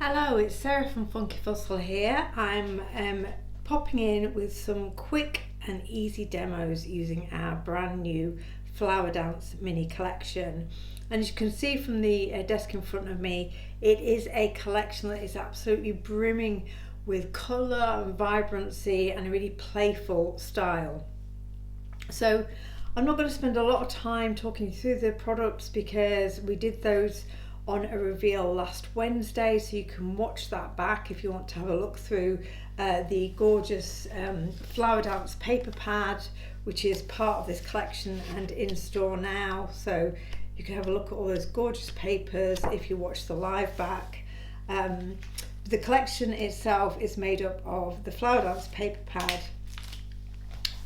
Hello, it's Sarah from Funky Fossil here. I'm popping in with some quick and easy demos using our brand new Flower Dance mini collection. And as you can see from the desk in front of me, it is a collection that is absolutely brimming with colour and vibrancy and a really playful style. So I'm not going to spend a lot of time talking through the products because we did those on a reveal last Wednesday, so you can watch that back if you want to have a look through the gorgeous Flower Dance paper pad, which is part of this collection and in store now, so you can have a look at all those gorgeous papers if you watch the live back. The collection itself is made up of the Flower Dance paper pad,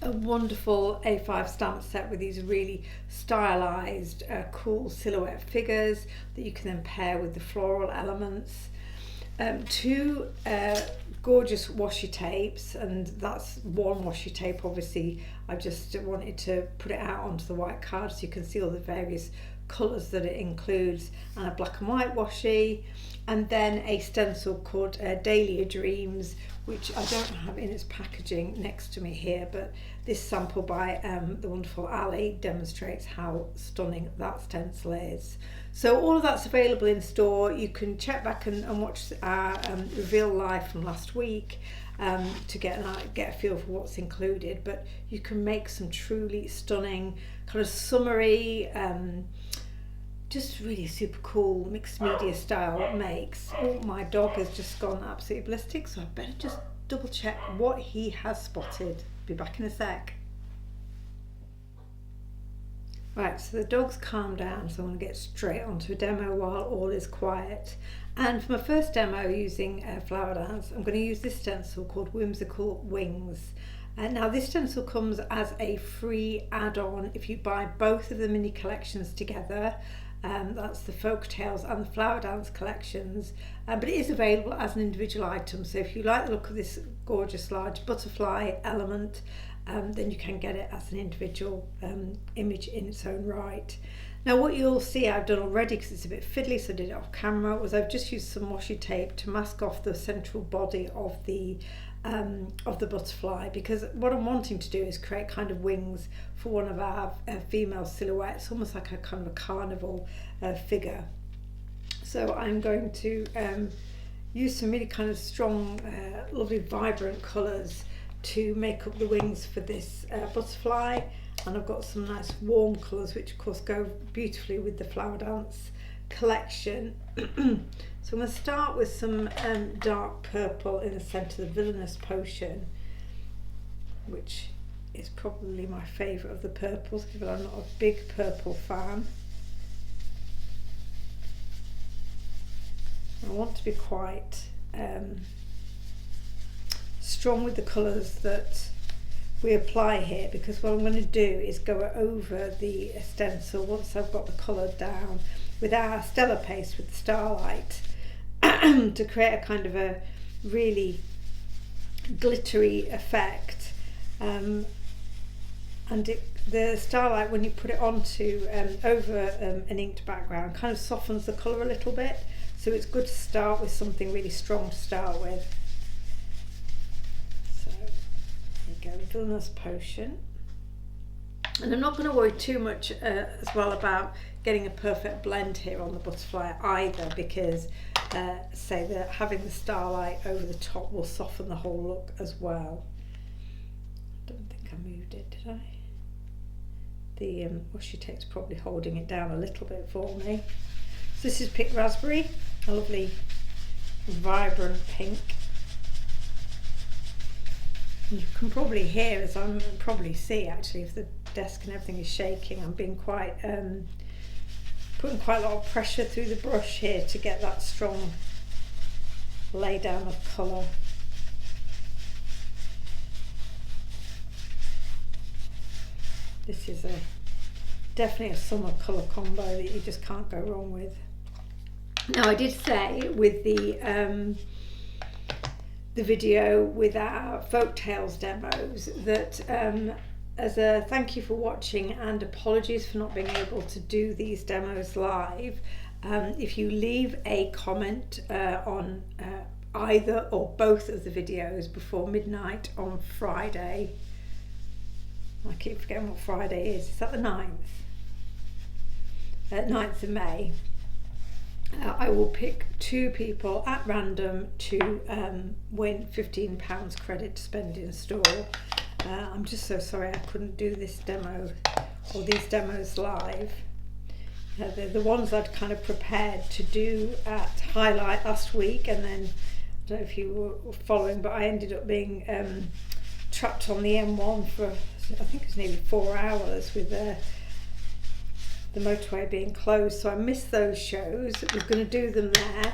a wonderful A5 stamp set with these really stylized cool silhouette figures that you can then pair with the floral elements, two gorgeous washi tapes, and that's one washi tape. Obviously I just wanted to put it out onto the white card so you can see all the various colours that it includes, and a black and white washi, and then a stencil called Dahlia Dreams, which I don't have in its packaging next to me here, but this sample by the wonderful Ali demonstrates how stunning that stencil is. So all of that's available in store. You can check back and watch our reveal live from last week to get a feel for what's included, but you can make some truly stunning kind of summery, just really super cool mixed media style makes. Oh, my dog has just gone absolutely ballistic, so I better just double check what he has spotted. Be back in a sec. Right, so the dog's calmed down, so I'm going to get straight onto a demo while all is quiet. And for my first demo using Flower Dance, I'm going to use this stencil called Whimsical Wings. Now this stencil comes as a free add-on if you buy both of the mini collections together. That's the Folk Tales and the Flower Dance collections, but it is available as an individual item, so if you like the look of this gorgeous large butterfly element, then you can get it as an individual image in its own right. Now what you'll see I've done already, because it's a bit fiddly so I did it off camera, was I've just used some washi tape to mask off the central body of the butterfly, because what I'm wanting to do is create kind of wings for one of our female silhouettes, almost like a kind of a carnival figure. So I'm going to use some really kind of strong, lovely vibrant colours to make up the wings for this butterfly, and I've got some nice warm colours which of course go beautifully with the Flower Dance collection. So I'm going to start with some dark purple in the centre, the Villainous Potion, which is probably my favourite of the purples, given I'm not a big purple fan. I want to be quite strong with the colours that we apply here, because what I'm going to do is go over the stencil once I've got the colour down with our Stella paste with the Starlight to create a kind of a really glittery effect, and the Starlight, when you put it onto over an inked background, kind of softens the colour a little bit, so it's good to start with something really strong to start with. So there you go, Villainous Potion. And I'm not going to worry too much as well about getting a perfect blend here on the butterfly either, because say that having the Starlight over the top will soften the whole look as well. I don't think I moved it, did I? The washi tape's probably holding it down a little bit for me. So this is Pink Raspberry, a lovely vibrant pink. You can probably hear, as I'm probably see actually, if the desk and everything is shaking, I'm being quite putting quite a lot of pressure through the brush here to get that strong lay down of colour. This is definitely a summer colour combo that you just can't go wrong with. Now I did say with the video with our Folk Tales demos that as a thank you for watching and apologies for not being able to do these demos live, If you leave a comment on either or both of the videos before midnight on Friday, I keep forgetting what Friday is that the 9th? 9th of May. I will pick 2 people at random to win £15 credit to spend in store. I'm just so sorry I couldn't do this demo or these demos live. The ones I'd kind of prepared to do at Highlight last week, and then I don't know if you were following, but I ended up being trapped on the M1 for I think it was nearly 4 hours with the motorway being closed, so I missed those shows. I was going to do them there. I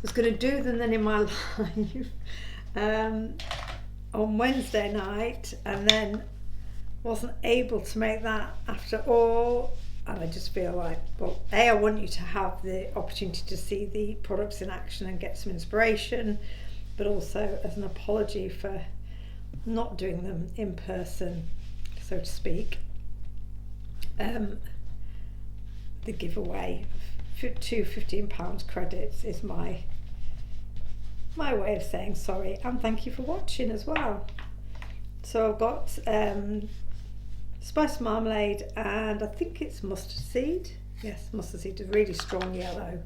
was going to do them then in my live on Wednesday night, and then wasn't able to make that after all. And I just feel like, well, I want you to have the opportunity to see the products in action and get some inspiration, but also as an apology for not doing them in person, so to speak. The giveaway for 2 £15 credits is my way of saying sorry and thank you for watching as well. So I've got spice marmalade, and I think it's mustard seed. Yes, mustard seed is really strong yellow.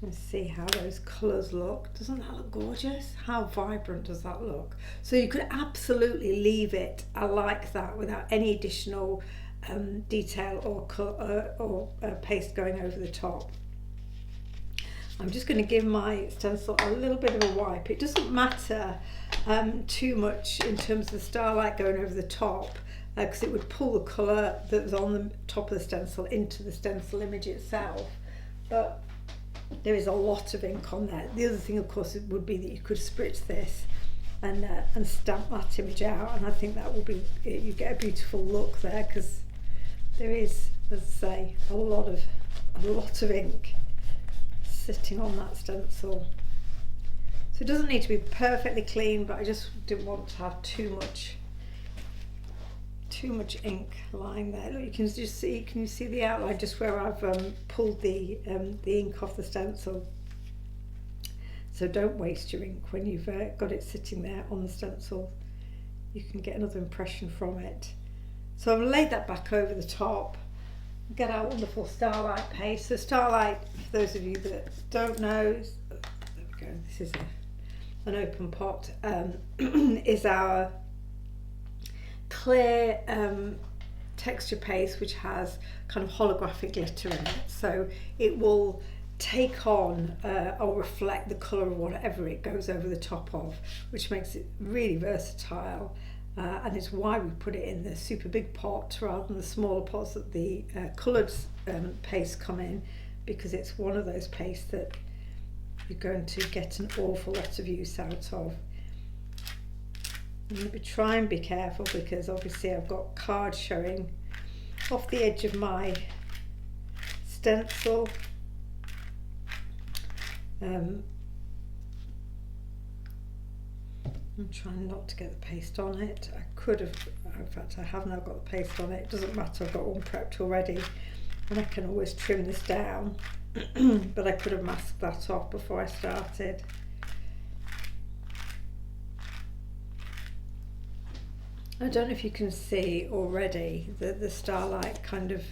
Let's see how those colours look. Doesn't that look gorgeous? How vibrant does that look? So you could absolutely leave it like that without any additional detail or paste going over the top. I'm just going to give my stencil a little bit of a wipe. It doesn't matter too much in terms of the starlight going over the top, because it would pull the colour that was on the top of the stencil into the stencil image itself. But there is a lot of ink on there. The other thing, of course, it would be that you could spritz this and stamp that image out, and I think that will be, you get a beautiful look there, because there is, as I say, a lot of ink sitting on that stencil. So it doesn't need to be perfectly clean, but I just didn't want to have too much ink lying there. Look, you can just see, can you see the outline just where I've pulled the ink off the stencil? So don't waste your ink when you've got it sitting there on the stencil. You can get another impression from it. So I've laid that back over the top. Get our wonderful Starlight paste. So Starlight, for those of you that don't know, there we go, this is an open pot, is our clear texture paste which has kind of holographic glitter in it. So it will take on or reflect the colour of whatever it goes over the top of, which makes it really versatile. And it's why we put it in the super big pot rather than the smaller pots that the coloured pastes come in, because it's one of those pastes that you're going to get an awful lot of use out of. I'm going to try and be careful, because obviously I've got cards showing off the edge of my stencil. I'm trying not to get the paste on it. I could have, in fact I have now got the paste on it. It doesn't matter, I've got one prepped already, and I can always trim this down. But I could have masked that off before I started. I don't know if you can see already that the Starlight kind of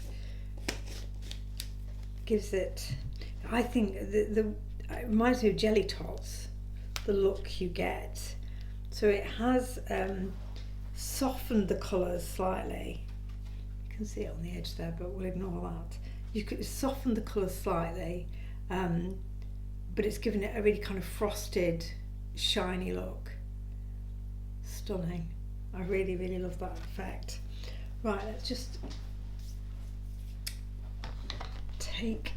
gives it, I think it reminds me of Jelly Tots, the look you get. So it has softened the colours slightly. You can see it on the edge there, but we'll ignore that. You could soften the colours slightly, but it's given it a really kind of frosted, shiny look. Stunning. I really, really love that effect. Right, let's just take,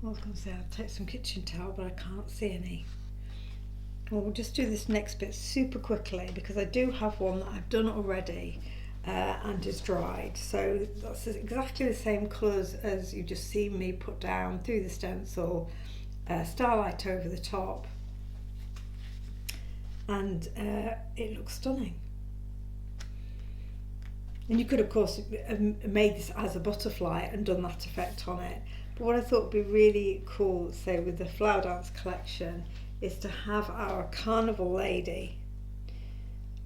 I was going to say I'll take some kitchen towel, but I can't see any. Well, we'll just do this next bit super quickly, because I do have one that I've done already and is dried. So that's exactly the same colours as you just seen me put down through the stencil, Starlight over the top, and it looks stunning. And you could of course have made this as a butterfly and done that effect on it, But what I thought would be really cool, say with the Flower Dance collection, is to have our carnival lady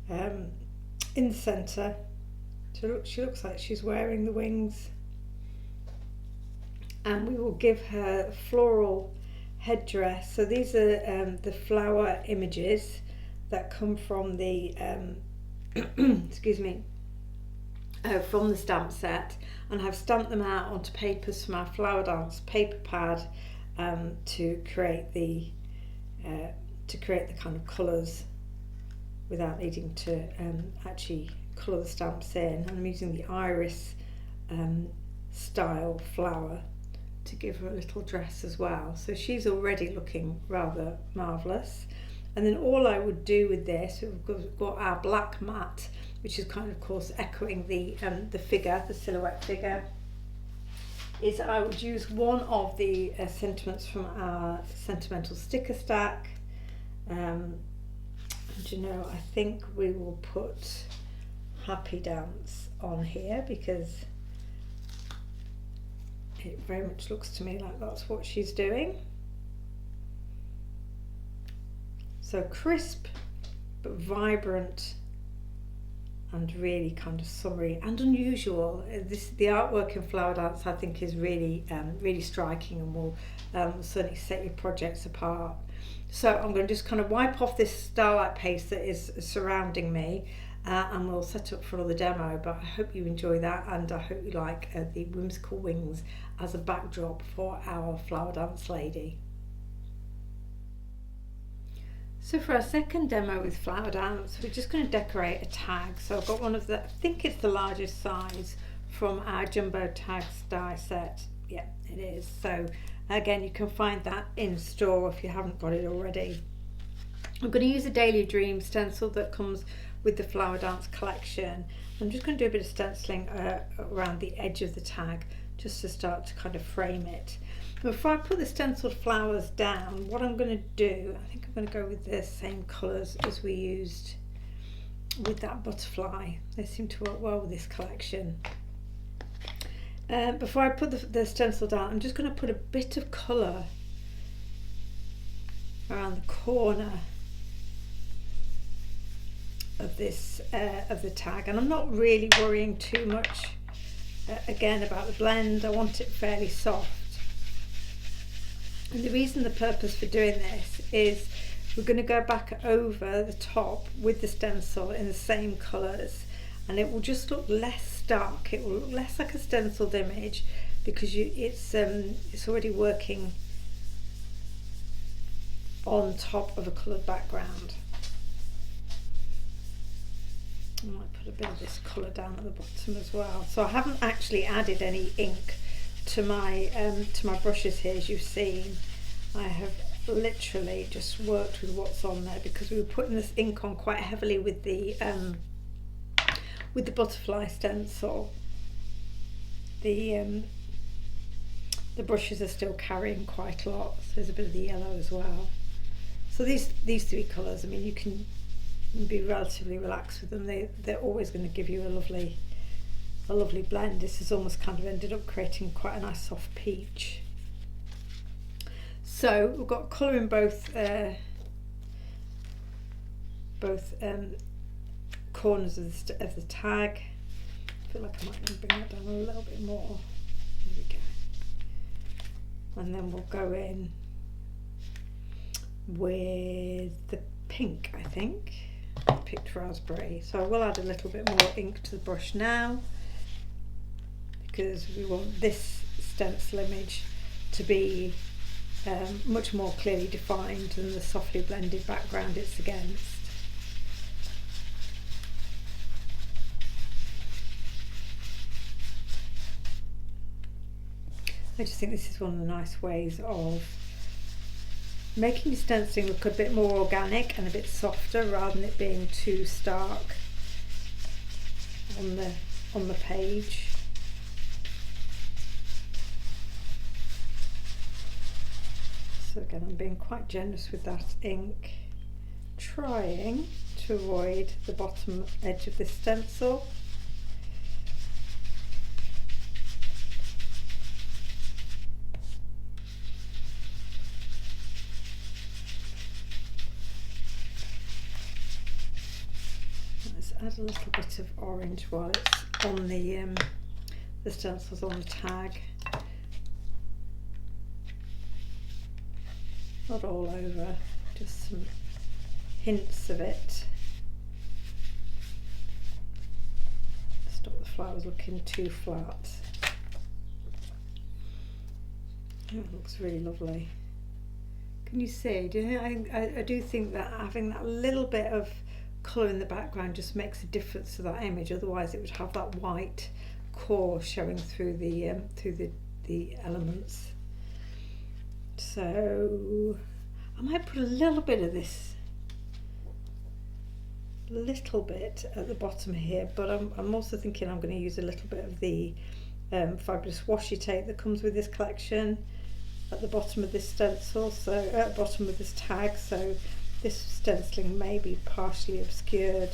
in the centre. She looks like she's wearing the wings, and we will give her floral headdress. So these are the flower images that come from the excuse me, from the stamp set, and I've stamped them out onto papers from our Flower Dance paper pad to create the kind of colours without needing to actually colour the stamps in. And I'm using the iris style flower to give her a little dress as well. So she's already looking rather marvellous. And then all I would do with this, we've got our black mat, which is kind of course echoing the figure, the silhouette figure, is I would use one of the sentiments from our sentimental sticker stack. And you know, I think we will put Happy Dance on here because it very much looks to me like that's what she's doing. So crisp but vibrant and really kind of summery and unusual. The artwork in Flower Dance I think is really really striking and will certainly set your projects apart. So I'm going to just kind of wipe off this starlight paste that is surrounding me and we'll set up for another demo, but I hope you enjoy that, and I hope you like the whimsical wings as a backdrop for our Flower Dance lady. So for our second demo with Flower Dance, we're just going to decorate a tag. So I've got one of the, I think it's the largest size from our Jumbo Tags die set. Yeah, it is. So again, you can find that in store if you haven't got it already. I'm going to use a Daily Dream stencil that comes with the Flower Dance collection. I'm just going to do a bit of stenciling around the edge of the tag just to start to kind of frame it. Before I put the stenciled flowers down, what I'm going to do, I think I'm going to go with the same colours as we used with that butterfly. They seem to work well with this collection. Before I put the stencil down, I'm just going to put a bit of colour around the corner of this of the tag, and I'm not really worrying too much again about the blend. I want it fairly soft. And the purpose for doing this is we're going to go back over the top with the stencil in the same colours, and it will just look less stark. It will look less like a stenciled image because it's already working on top of a coloured background. I might put a bit of this colour down at the bottom as well. So I haven't actually added any ink to my brushes here, as you've seen. I have literally just worked with what's on there because we were putting this ink on quite heavily with the butterfly stencil. The brushes are still carrying quite a lot, so there's a bit of the yellow as well. So these three colours, I mean, you can be relatively relaxed with them. They're always going to give you a lovely blend. This has almost kind of ended up creating quite a nice soft peach. So we've got colour in both corners of the tag. I feel like I might bring that down a little bit more. There we go. And then we'll go in with the pink, I think. I picked raspberry. So I will add a little bit more ink to the brush now, because we want this stencil image to be much more clearly defined than the softly blended background it's against. I just think this is one of the nice ways of making your stenciling look a bit more organic and a bit softer rather than it being too stark on the page. So again, I'm being quite generous with that ink, trying to avoid the bottom edge of this stencil. add a little bit of orange while it's on the stencils on the tag. Not all over, just some hints of it. Stop the flowers looking too flat. Oh, it looks really lovely. Can you see? Do you think, I do think that having that little bit of colour in the background just makes a difference to that image. Otherwise, it would have that white core showing through the elements. So I might put a little bit of this, little bit at the bottom here, but I'm also thinking I'm going to use a little bit of the fabulous washi tape that comes with this collection at the bottom of this stencil, so at the bottom of this tag, so this stenciling may be partially obscured,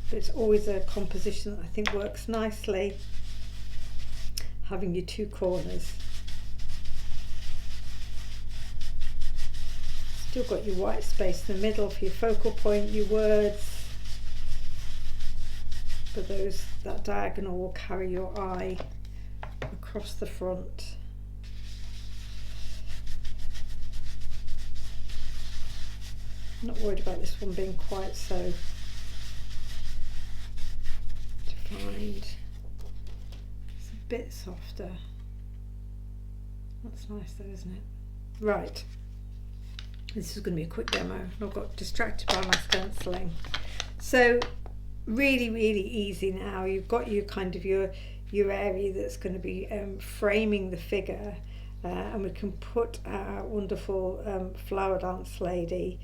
but it's always a composition that I think works nicely, having your two corners. Still got your white space in the middle for your focal point, your words, but that diagonal will carry your eye across the front. I'm not worried about this one being quite so defined. It's a bit softer. That's nice though, isn't it? Right. This is going to be a quick demo. I got distracted by my stenciling. So really, really easy now. You've got your kind of your area that's going to be framing the figure, and we can put our wonderful flower dance lady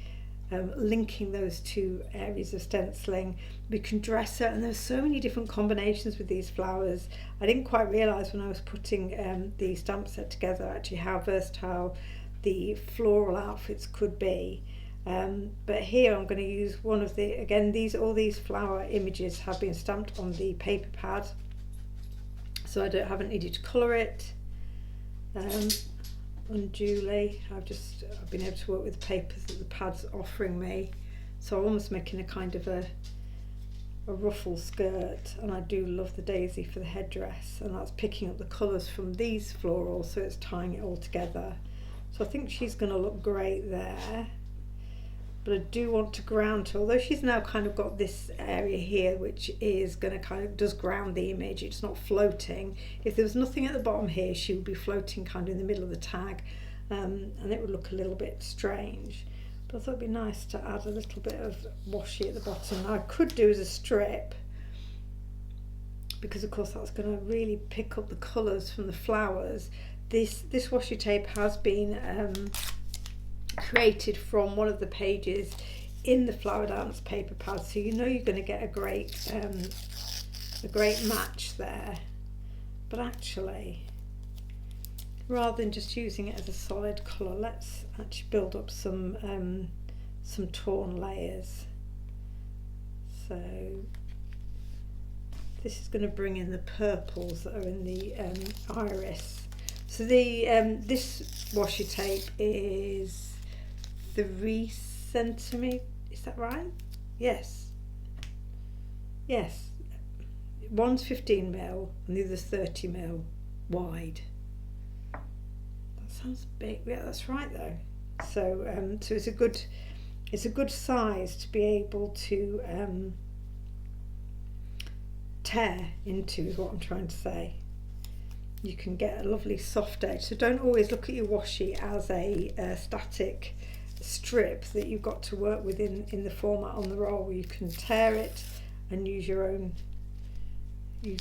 linking those two areas of stenciling. We can dress her, and there's so many different combinations with these flowers. I didn't quite realise when I was putting the stamp set together actually how versatile the floral outfits could be. But here I'm going to use one of the, again, all these flower images have been stamped on the paper pad, so I haven't needed to colour it unduly. I've been able to work with the papers that the pad's offering me, so I'm almost making a kind of a ruffle skirt, and I do love the daisy for the headdress, and that's picking up the colours from these florals, so it's tying it all together. So I think she's going to look great there, but I do want to ground her, although she's now kind of got this area here which is going to does ground the image. It's not floating. If there was nothing at the bottom here, she would be floating kind of in the middle of the tag, and it would look a little bit strange. But I thought it'd be nice to add a little bit of washi at the bottom. Now I could do as a strip, because of course that's going to really pick up the colours from the flowers. This washi tape has been created from one of the pages in the Flower Dance paper pad, so you know you're going to get a great match there. But actually, rather than just using it as a solid colour, let's actually build up some torn layers. So this is going to bring in the purples that are in the iris. So this washi tape is 3 centimetres, is that right? Yes. Yes. One's 15mm and the other's 30mm wide. That sounds big. Yeah, that's right though. So so it's a good size to be able to tear into, is what I'm trying to say. You can get a lovely soft edge, so don't always look at your washi as a static strip that you've got to work with in the format on the roll. You can tear it and use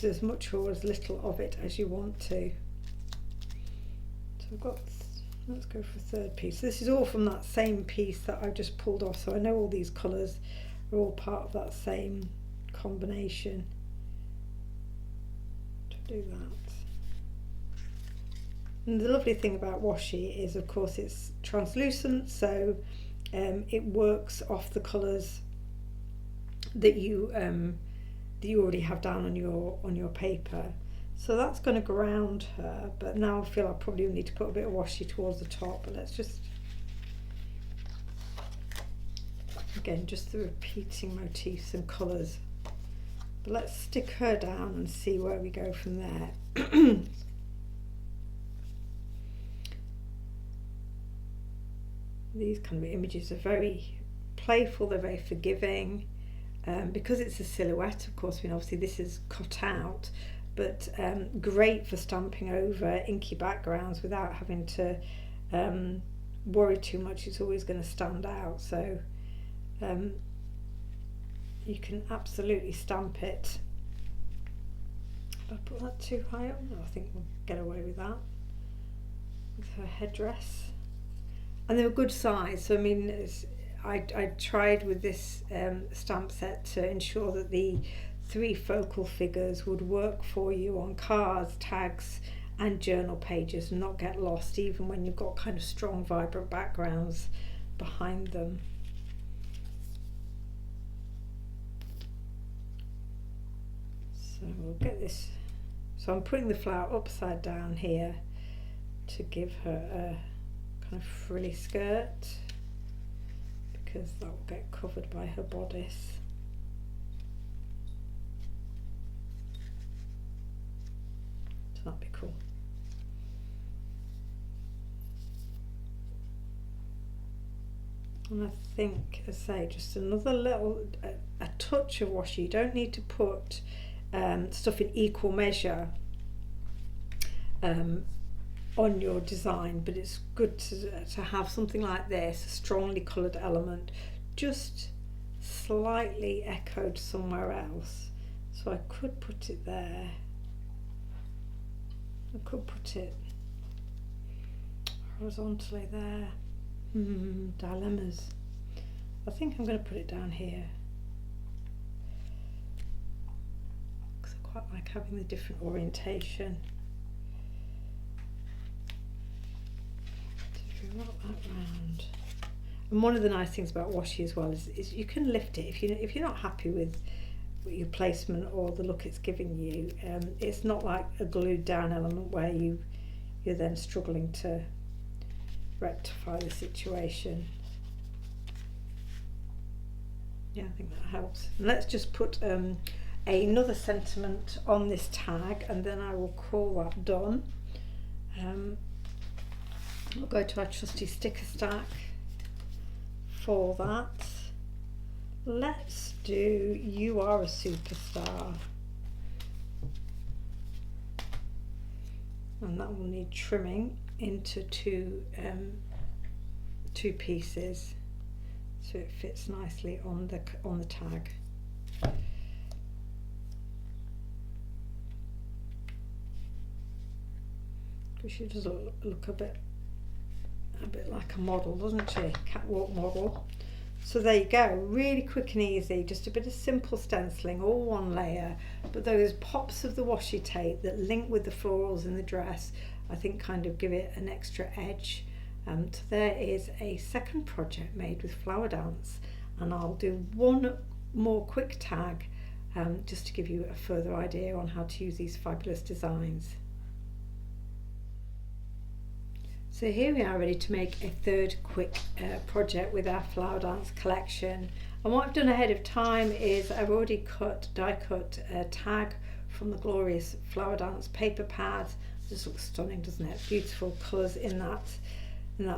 as much or as little of it as you want to. So I've got, let's go for a third piece. This is all from that same piece that I've just pulled off, so I know all these colours are all part of that same combination. To do that. And the lovely thing about washi is, of course, it's translucent, so it works off the colours that you already have down on your paper. So that's going to ground her. But now I feel I probably need to put a bit of washi towards the top. But let's just Again, just the repeating motifs and colours. But let's stick her down and see where we go from there. These kind of images are very playful, they're very forgiving. Because it's a silhouette, of course, I mean, obviously this is cut out, but great for stamping over inky backgrounds without having to worry too much. It's always going to stand out, so you can absolutely stamp it. If I put that too high up, no, I think we'll get away with that. With her headdress. And they were good size, so I mean, I tried with this stamp set to ensure that the 3 focal figures would work for you on cards, tags and journal pages and not get lost even when you've got kind of strong, vibrant backgrounds behind them. So we'll get this. So I'm putting the flower upside down here to give her a kind of frilly skirt, because that will get covered by her bodice. So that'd be cool. And I think, as I say, just another little a touch of washi. You don't need to put stuff in equal measure on your design, but it's good to have something like this, a strongly coloured element, just slightly echoed somewhere else. So I could put it there. I could put it horizontally there. Dilemmas. I think I'm going to put it down here, because I quite like having the different orientation. Wrap that round. And one of the nice things about washi as well is you can lift it if you're not happy with your placement or the look it's giving you. It's not like a glued down element where you're then struggling to rectify the situation. Yeah, I think that helps. And let's just put another sentiment on this tag, and then I will call that done. We'll go to our trusty sticker stack for that. Let's do "You Are a Superstar," and that will need trimming into two pieces so it fits nicely on the tag. She does look a bit like a model, doesn't she? Catwalk model. So there you go, really quick and easy, just a bit of simple stenciling, all one layer, but those pops of the washi tape that link with the florals in the dress, I think kind of give it an extra edge. So there is a second project made with Flower Dance, and I'll do one more quick tag just to give you a further idea on how to use these fabulous designs. So here we are, ready to make a third quick project with our Flower Dance collection. And what I've done ahead of time is I've already die cut a tag from the glorious Flower Dance paper pad. It just looks stunning, doesn't it? Beautiful colours in that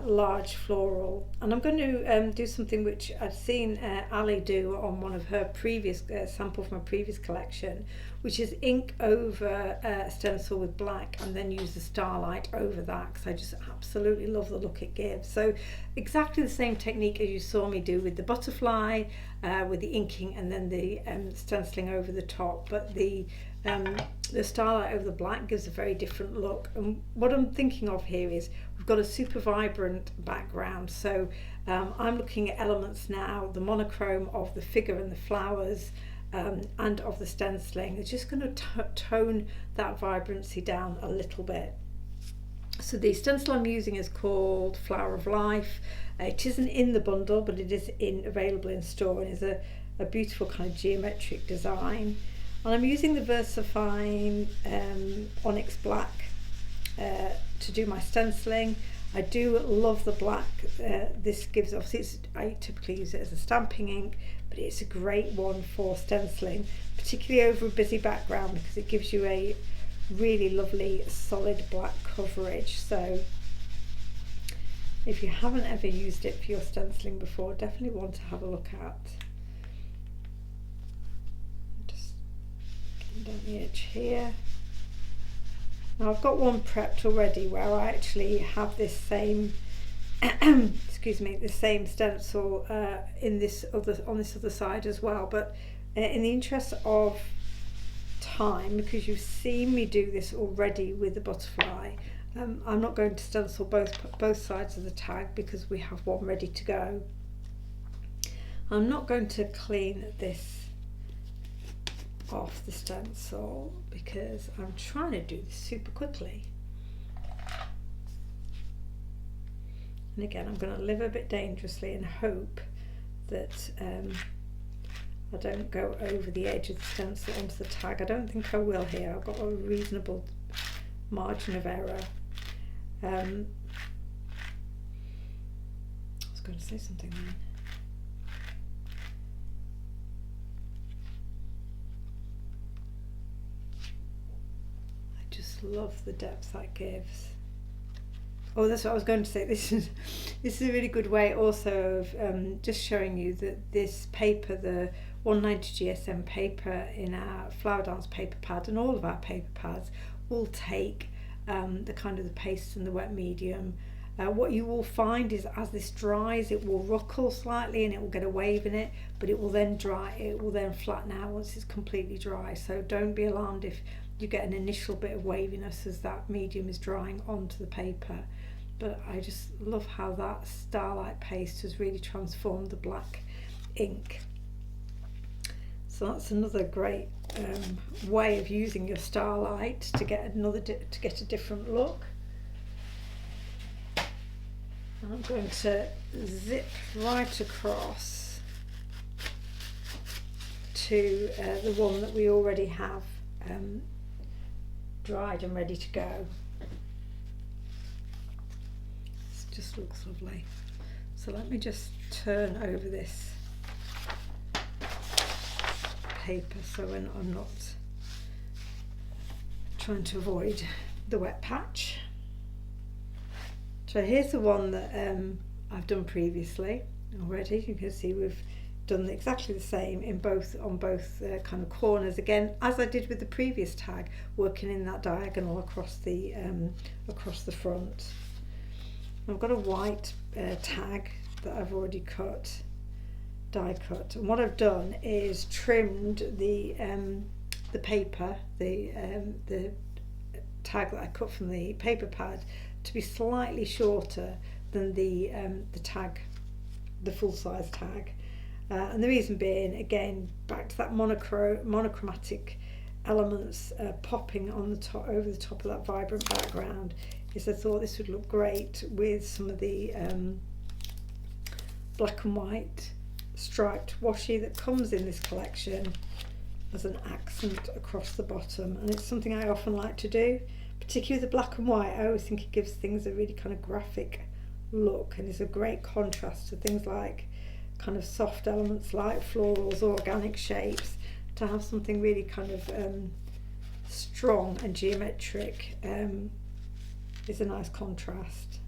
large floral. And I'm going to do something which I've seen Ali do on one of her previous sample from a previous collection, which is ink over a stencil with black and then use the starlight over that, because I just absolutely love the look it gives. So exactly the same technique as you saw me do with the butterfly, with the inking and then the stenciling over the top, but the starlight over the black gives a very different look. And what I'm thinking of here is we've got a super vibrant background, so I'm looking at elements now, the monochrome of the figure and the flowers, and of the stenciling. It's just going to tone that vibrancy down a little bit. So the stencil I'm using is called Flower of Life. It isn't in the bundle, but it is available in store, and is a beautiful kind of geometric design. And I'm using the VersaFine Onyx Black to do my stenciling. I do love the black. This gives, obviously I typically use it as a stamping ink, but it's a great one for stenciling, particularly over a busy background, because it gives you a really lovely solid black coverage. So if you haven't ever used it for your stenciling before, definitely one to have a look at. Just getting down the edge here. Now I've got one prepped already where I actually have this same excuse me, the same stencil on this other side as well, but in the interest of time, because you've seen me do this already with the butterfly, I'm not going to stencil both sides of the tag because we have one ready to go. I'm not going to clean this off the stencil because I'm trying to do this super quickly. And again, I'm going to live a bit dangerously and hope that I don't go over the edge of the stencil onto the tag. I don't think I will here. I've got a reasonable margin of error. I was going to say something then. I just love the depth that gives. Oh, that's what I was going to say. This is a really good way also of just showing you that this paper, the 190 GSM paper in our Flower Dance paper pad and all of our paper pads, will take the kind of the paste and the wet medium. What you will find is as this dries, it will ruckle slightly and it will get a wave in it, but it will then dry, it will then flatten out once it's completely dry. So don't be alarmed if you get an initial bit of waviness as that medium is drying onto the paper. But I just love how that Starlight paste has really transformed the black ink. So that's another great way of using your Starlight to get a different look. And I'm going to zip right across to the one that we already have dried and ready to go. Just looks lovely. So let me just turn over this paper so when I'm not trying to avoid the wet patch. So here's the one that I've done previously already. You can see we've done exactly the same on both kind of corners, again as I did with the previous tag, working in that diagonal across the front. I've got a white tag that I've already die cut, and what I've done is trimmed the paper, the tag that I cut from the paper pad to be slightly shorter than the tag, the full size tag, and the reason being, again, back to that monochromatic elements popping on the top, over the top of that vibrant background, is I thought this would look great with some of the black and white striped washi that comes in this collection as an accent across the bottom. And it's something I often like to do, particularly the black and white. I always think it gives things a really kind of graphic look, and is a great contrast to things like kind of soft elements like florals or organic shapes. To have something really kind of strong and geometric is a nice contrast.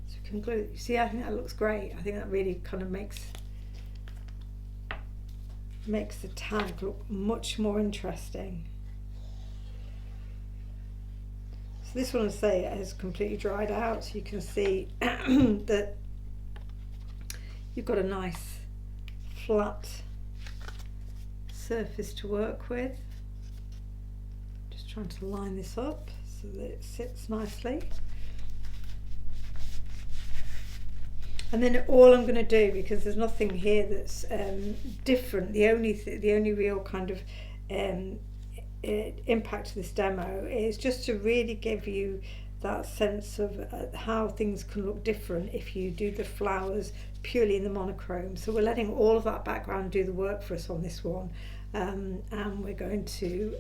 So we can glue. See, I think that looks great. I think that really kind of makes the tag look much more interesting. So this one, I say, has completely dried out. So you can see that you've got a nice flat surface to work with. Just trying to line this up so that it sits nicely. And then all I'm going to do, because there's nothing here that's different, the only real kind of impact of this demo is just to really give you that sense of how things can look different if you do the flowers purely in the monochrome. So we're letting all of that background do the work for us on this one, and we're going to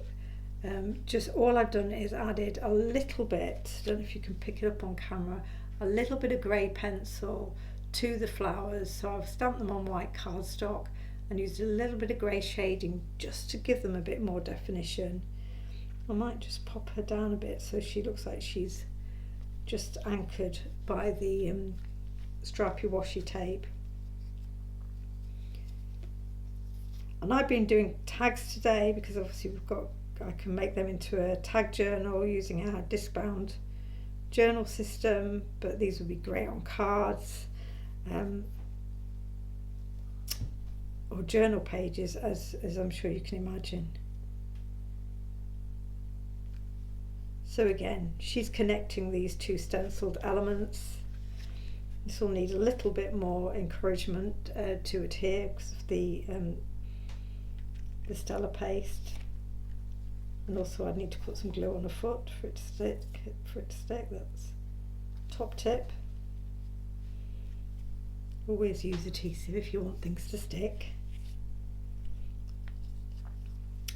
just, all I've done is added a little bit, I don't know if you can pick it up on camera, a little bit of grey pencil to the flowers. So I've stamped them on white cardstock and used a little bit of grey shading just to give them a bit more definition. I might just pop her down a bit so she looks like she's just anchored by the stripy washi tape. And I've been doing tags today because obviously I can make them into a tag journal using our disc-bound journal system, but these would be great on cards or journal pages, as I'm sure you can imagine. So again, she's connecting these two stenciled elements. This will need a little bit more encouragement to adhere because of the Stella paste, and also I'd need to put some glue on the foot for it to stick. That's top tip. Always use adhesive if you want things to stick.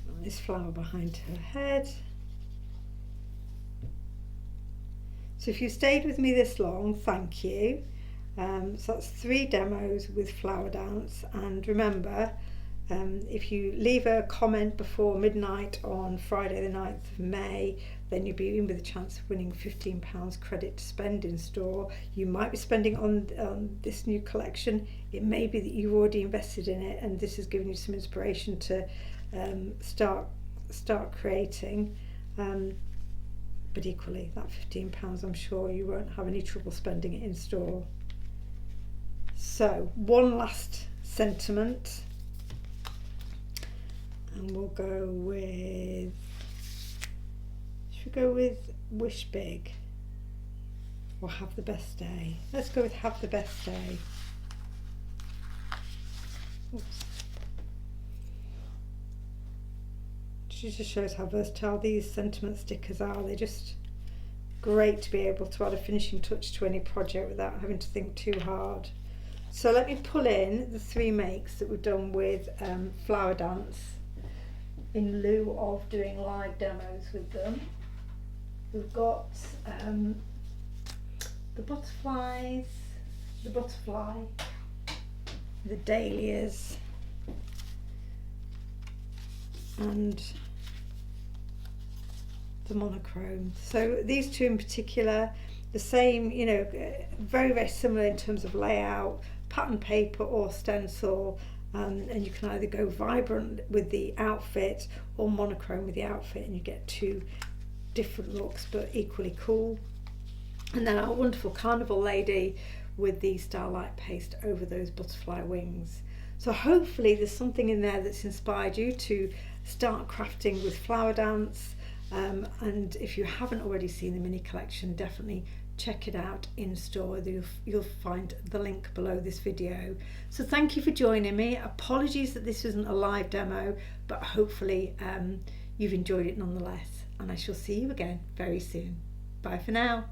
And this flower behind her head. So if you stayed with me this long, thank you. So that's 3 demos with Flower Dance, and remember, if you leave a comment before midnight on Friday the 9th of May, then you'll be in with a chance of winning £15 credit to spend in store. You might be spending on this new collection. It may be that you've already invested in it and this has given you some inspiration to start creating. But equally, that £15, I'm sure you won't have any trouble spending it in store. So, one last sentiment. And we'll go with, should we go with wish big or have the best day? Let's go with have the best day. Oops. She just shows how versatile these sentiment stickers are. They're just great to be able to add a finishing touch to any project without having to think too hard. So let me pull in the 3 makes that we've done with Flower Dance in lieu of doing live demos with them. We've got the butterflies, the butterfly, the dahlias, and the monochrome. So these 2 in particular, the same, you know, very, very similar in terms of layout, pattern paper or stencil. And you can either go vibrant with the outfit or monochrome with the outfit, and you get 2 different looks but equally cool. And then our wonderful carnival lady with the starlight paste over those butterfly wings. So hopefully there's something in there that's inspired you to start crafting with Flower Dance. And if you haven't already seen the mini collection, definitely check it out in store. You'll find the link below this video. So thank you for joining me. Apologies that this isn't a live demo, but hopefully you've enjoyed it nonetheless, and I shall see you again very soon. Bye for now.